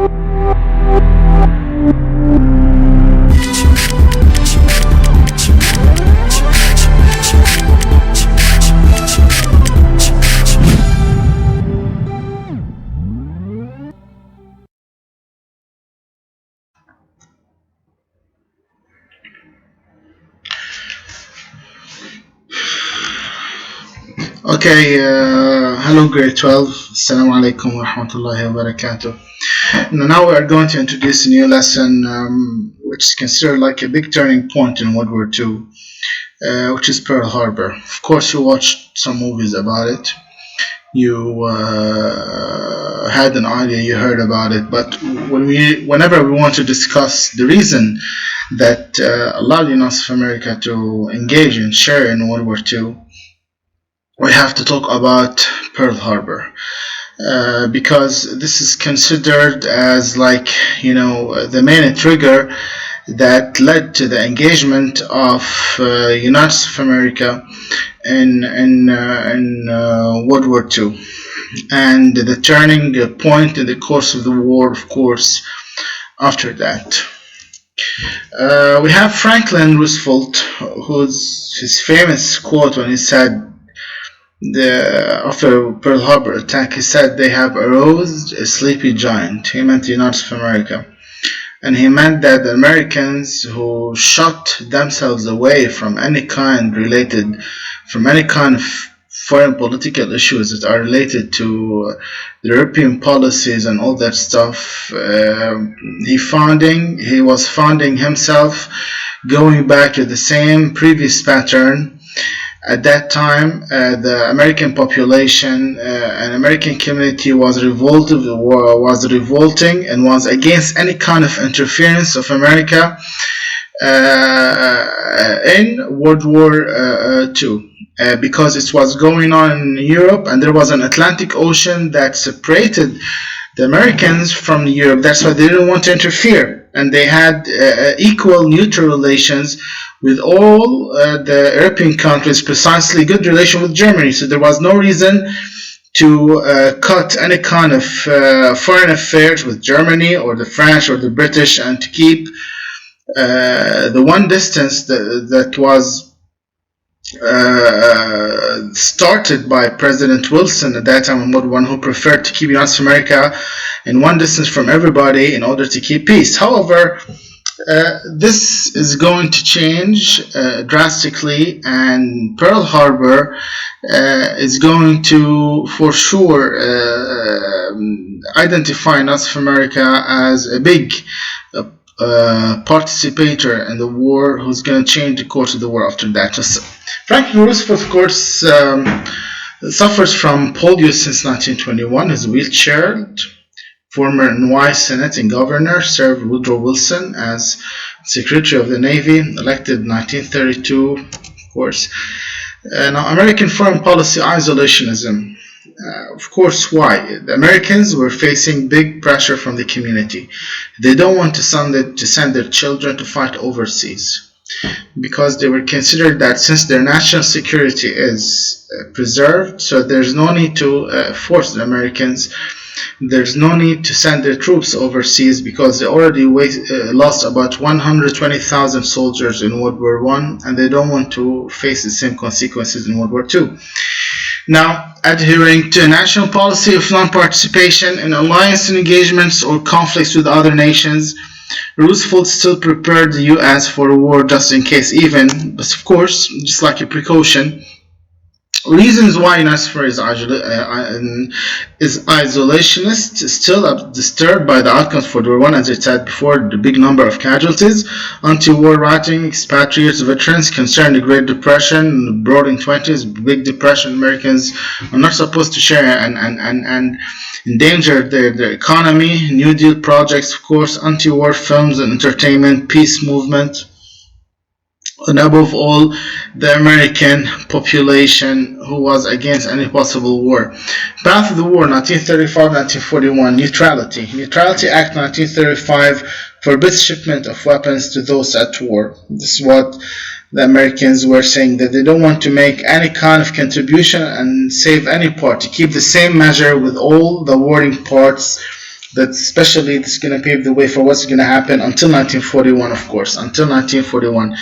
Okay, hello grade 12. Assalamu alaikum wa rahmatullahi wa barakatuh. Now we are going to introduce a new lesson which is considered like a big turning point in World War II, which is Pearl Harbor. Of course, you watched some movies about it. You had an idea, you heard about it, but whenever we want to discuss the reason that allowed the United States of America to engage and share in World War II, we have to talk about Pearl Harbor, because this is considered as the main trigger that led to the engagement of United States of America in World War II, and the turning point in the course of the war, of course, after that. We have Franklin Roosevelt, whose his famous quote when he said, after Pearl Harbor attack, he said, "They have aroused a sleepy giant." He meant the United States of America, and he meant that the Americans who shut themselves away from any kind of foreign political issues that are related to European policies and all that stuff, he was finding himself going back to the same previous pattern. At that time, the American population and American community was revolting and was against any kind of interference of America in World War II, because it was going on in Europe, and there was an Atlantic Ocean that separated the Americans from Europe. That's why they didn't want to interfere, and they had equal neutral relations with all the European countries, precisely good relation with Germany. So there was no reason to cut any kind of foreign affairs with Germany or the French or the British, and to keep the one distance that was started by President Wilson at that time, one who preferred to keep the United States of America in one distance from everybody in order to keep peace. However, this is going to change drastically, and Pearl Harbor is going to, for sure, identify United States of America as a big participator in the war, who's going to change the course of the war after that. Franklin Roosevelt, of course, suffers from polio since 1921. He's wheelchaired. Former NY Senate and governor, served Woodrow Wilson as Secretary of the Navy, elected in 1932, of course. Now, American foreign policy isolationism. Of course, why? The Americans were facing big pressure from the community. They don't want to send their children to fight overseas, because they were considered that since their national security is preserved, so there's no need to force the Americans. There's no need to send their troops overseas, because they already lost about 120,000 soldiers in World War I, and they don't want to face the same consequences in World War II. Now, adhering to a national policy of non-participation in alliance engagements or conflicts with other nations, Roosevelt still prepared the U.S. for a war just in case, but of course, just like a precaution. Reasons why United States is isolationist, still disturbed by the outcomes for World War I, as I said before, the big number of casualties. Anti-war writing, expatriates, veterans concerned the Great Depression, the Roaring '20s, Big Depression. Americans are not supposed to share and endanger their economy. New Deal projects, of course, anti-war films and entertainment, peace movement. And above all, the American population, who was against any possible war. Path of the war, 1935-1941, Neutrality. Neutrality Act 1935 forbids shipment of weapons to those at war. This is what the Americans were saying, that they don't want to make any kind of contribution and save any part, to keep the same measure with all the warring parts That especially it's going to pave the way for what's going to happen until 1941, of course, until 1941.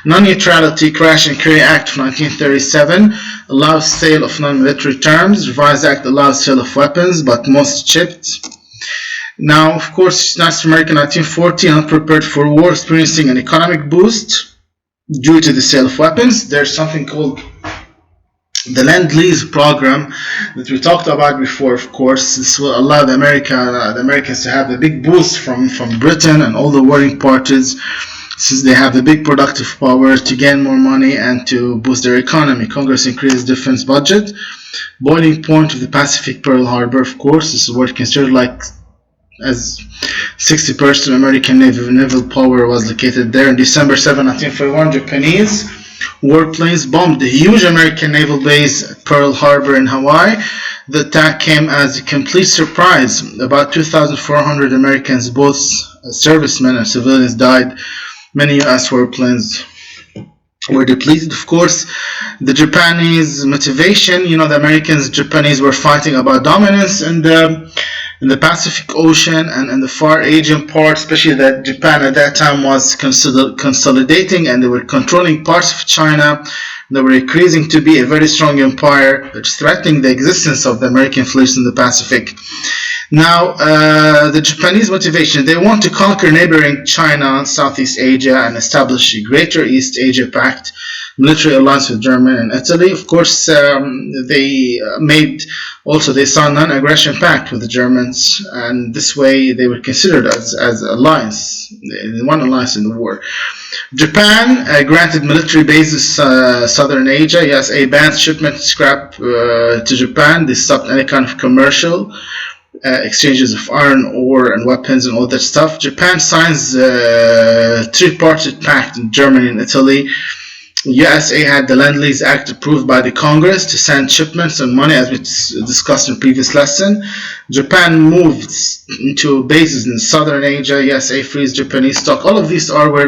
Non-Neutrality Crash and Carry Act of 1937 allows sale of non-military terms. Revised Act allows sale of weapons, but most shipped. Now, of course, Nazi America 1940, unprepared for war, experiencing an economic boost due to the sale of weapons. There's something called the Lend-Lease program that we talked about before. Of course, this will allow the Americans to have the big boost from Britain and all the warring parties, since they have the big productive power to gain more money and to boost their economy. Congress increased defense budget. Boiling point of the Pacific, Pearl Harbor, of course. This is what considered like as 60% of American naval power was located there. In December 7, 1941, Japanese warplanes bombed the huge American naval base at Pearl Harbor in Hawaii. The attack came as a complete surprise. About 2,400 Americans, both servicemen and civilians, died. Many U.S. warplanes were depleted. Of course, the Japanese motivation, the Americans and Japanese were fighting about dominance in the Pacific Ocean and in the far Asian part, especially that Japan at that time was consolidating, and they were controlling parts of China. They were increasing to be a very strong empire, which threatening the existence of the American fleets in the Pacific. Now, the Japanese motivation, they want to conquer neighboring China, Southeast Asia, and establish a Greater East Asia Pact, military alliance with Germany and Italy. Of course, they saw a non-aggression pact with the Germans, and this way they were considered as alliance, one alliance in the war. Japan granted military bases southern Asia. USA banned shipment scrap to Japan. They stopped any kind of commercial exchanges of iron ore and weapons and all that stuff. Japan signs a tripartite pact in Germany and Italy. USA had the Lend-Lease Act approved by the Congress to send shipments and money, as we discussed in previous lesson. Japan moved into bases in southern Asia. USA frees Japanese stock. All of these are where,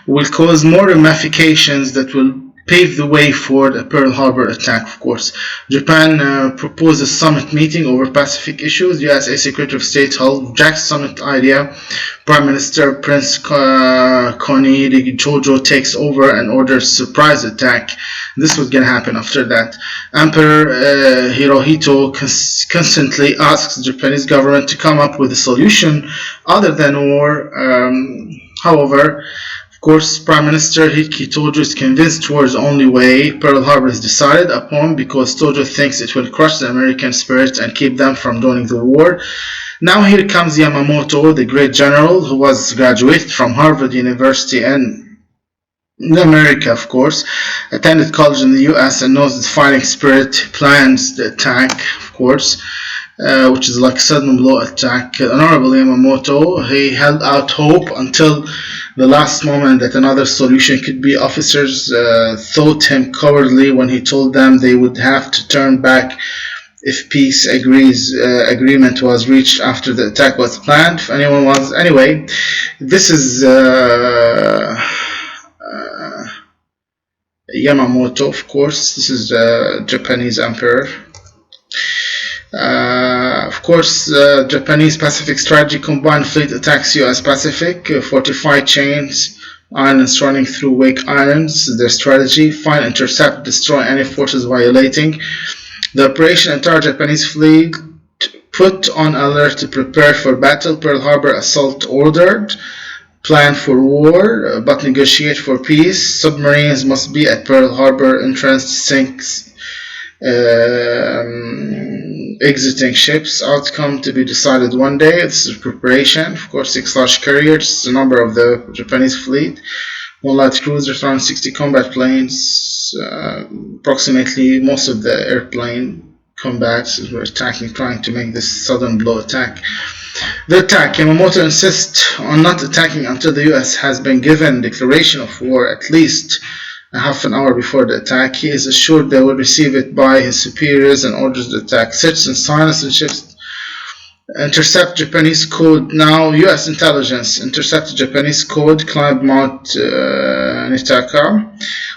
will cause more ramifications that will pave the way for the Pearl Harbor attack, of course. Japan proposed a summit meeting over Pacific issues. USA Secretary of State held Jack's summit idea. Prime Minister Prince Konishi Chojo takes over and orders surprise attack. This was going to happen after that. Emperor Hirohito constantly asks the Japanese government to come up with a solution other than war. However, of course, Prime Minister Hiki Tojo is convinced war's only way. Pearl Harbor is decided upon because Tojo thinks it will crush the American spirit and keep them from joining the war. Now here comes Yamamoto, the great general who was graduated from Harvard University in America, of course, attended college in the US and knows the fighting spirit, plans the attack, of course, which is like a sudden blow attack. Honorable Yamamoto, he held out hope until the last moment that another solution could be. Officers thought him cowardly when he told them they would have to turn back if peace agreement was reached after the attack was planned. If anyone was, anyway, this is Yamamoto, of course. This is Japanese emperor. Of course, Japanese Pacific strategy combined fleet attacks U.S. Pacific, fortified chains, islands running through Wake Islands. Their strategy: find, intercept, destroy any forces violating. The operation entire Japanese fleet put on alert to prepare for battle. Pearl Harbor assault ordered. Plan for war, but negotiate for peace. Submarines must be at Pearl Harbor entrance to sink exiting ships. Outcome to be decided one day. This is preparation. Of course, 6 large carriers, the number of the Japanese fleet. 1 light cruiser, around 60 combat planes. Approximately most of the airplane combats were attacking, trying to make this sudden blow attack. The attack. Yamamoto insists on not attacking until the U.S. has been given declaration of war at least a half an hour before the attack. He is assured they will receive it by his superiors and orders the attack. Sits in silence and shifts. Intercept Japanese code. Now U.S. intelligence intercepted Japanese code, climbed Mount Nitaka.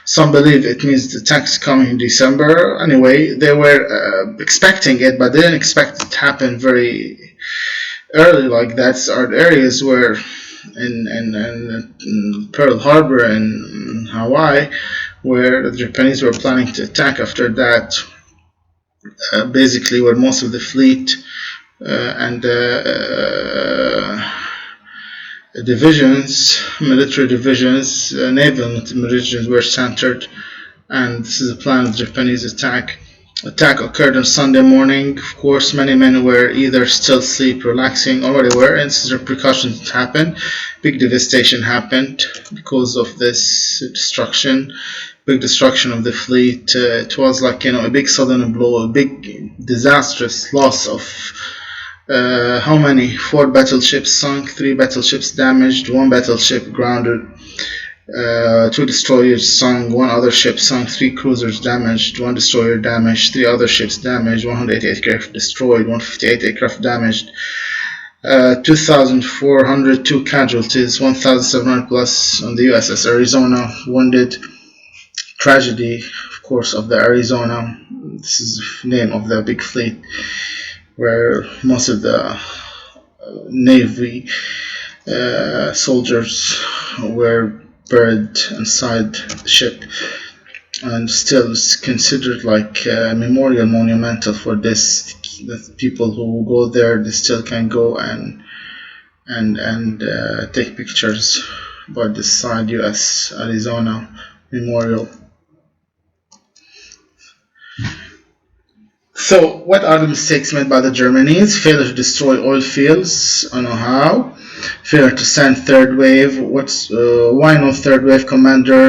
Some believe it means the attack is coming in December. Anyway, they were expecting it, but they didn't expect it to happen very early like that are areas where in Pearl Harbor and Hawaii, where the Japanese were planning to attack after that, basically where most of the fleet and divisions, military divisions, naval divisions were centered, and this is a plan of the Japanese attack. Attack occurred on Sunday morning. Of course, many men were either still asleep, relaxing, or whatever, and this repercussions happened. Big devastation happened because of this destruction. Big destruction of the fleet. It was like, a big sudden blow, a big disastrous loss of how many? 4 battleships sunk, 3 battleships damaged, 1 battleship grounded, 2 destroyers sunk, 1 other ship sunk, 3 cruisers damaged, 1 destroyer damaged, 3 other ships damaged, 188 aircraft destroyed, 158 aircraft damaged, 2,402 casualties, 1,700 plus on the USS Arizona wounded. Tragedy, of course, of the Arizona. This is the name of the big fleet, where most of the Navy soldiers were buried inside the ship, and still is considered like memorial, monumental for this. The people who go there, they still can go and take pictures by this side, US Arizona Memorial. So, what are the mistakes made by the Germans? Failure to destroy oil fields. I know how. Failure to send third wave. Why no third wave? Commander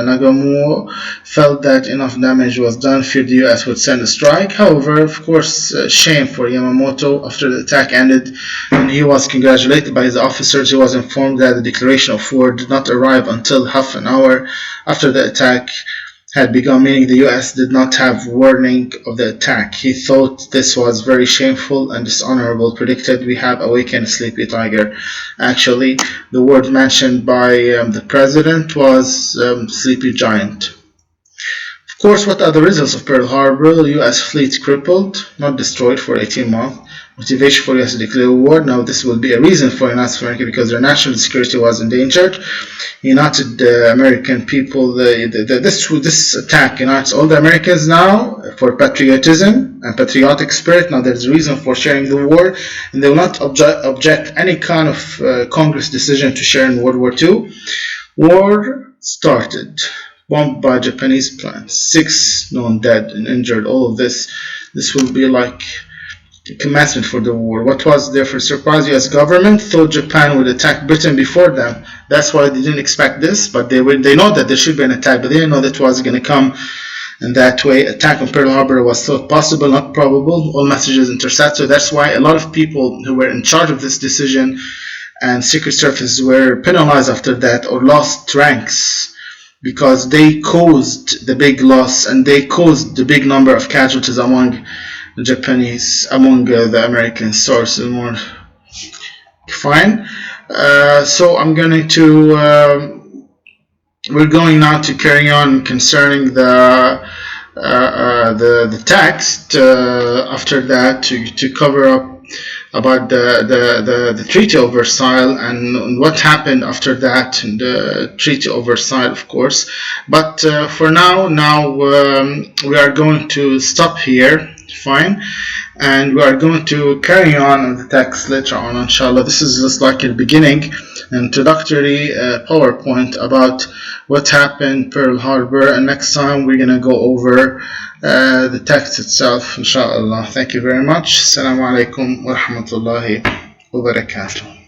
Nagamura felt that enough damage was done, feared the US would send a strike. However, of course, shame for Yamamoto. After the attack ended and he was congratulated by his officers, he was informed that the declaration of war did not arrive until half an hour after the attack had begun, meaning the US did not have warning of the attack. He thought this was very shameful and dishonorable, predicted we have awakened a sleepy tiger. Actually, the word mentioned by the president was sleepy giant. Of course, what are the results of Pearl Harbor? The US fleet crippled, not destroyed, for 18 months. Motivation for US to declare war. Now this will be a reason for United America because their national security was endangered. United American people, this attack unites all the Americans now for patriotism and patriotic spirit. Now there's a reason for sharing the war, and they will not object any kind of Congress decision to share in World War II. War started. Bombed by Japanese planes. 6 known dead and injured. All of this will be like commencement for the war. What was there for surprise? US government thought Japan would attack Britain before them. That's why they didn't expect this, but they know that there should be an attack, but they didn't know that it was going to come in that way. Attack on Pearl Harbor was thought possible, not probable. All messages intercepted. So that's why a lot of people who were in charge of this decision and Secret Service were penalized after that or lost ranks, because they caused the big loss and they caused the big number of casualties among the Japanese, among the American sources. More fine. So I'm going to we're going now to carry on concerning the text. After that, to cover up about the Treaty of Versailles and what happened after that, and the Treaty of Versailles, of course. But for now we are going to stop here, fine, and we are going to carry on the text later on, inshallah. This is just like a beginning, introductory PowerPoint about what happened Pearl Harbor, and next time we're gonna go over the text itself, inshallah. Thank you very much. Assalamu alaikum wa rahmatullahi wa barakatuh.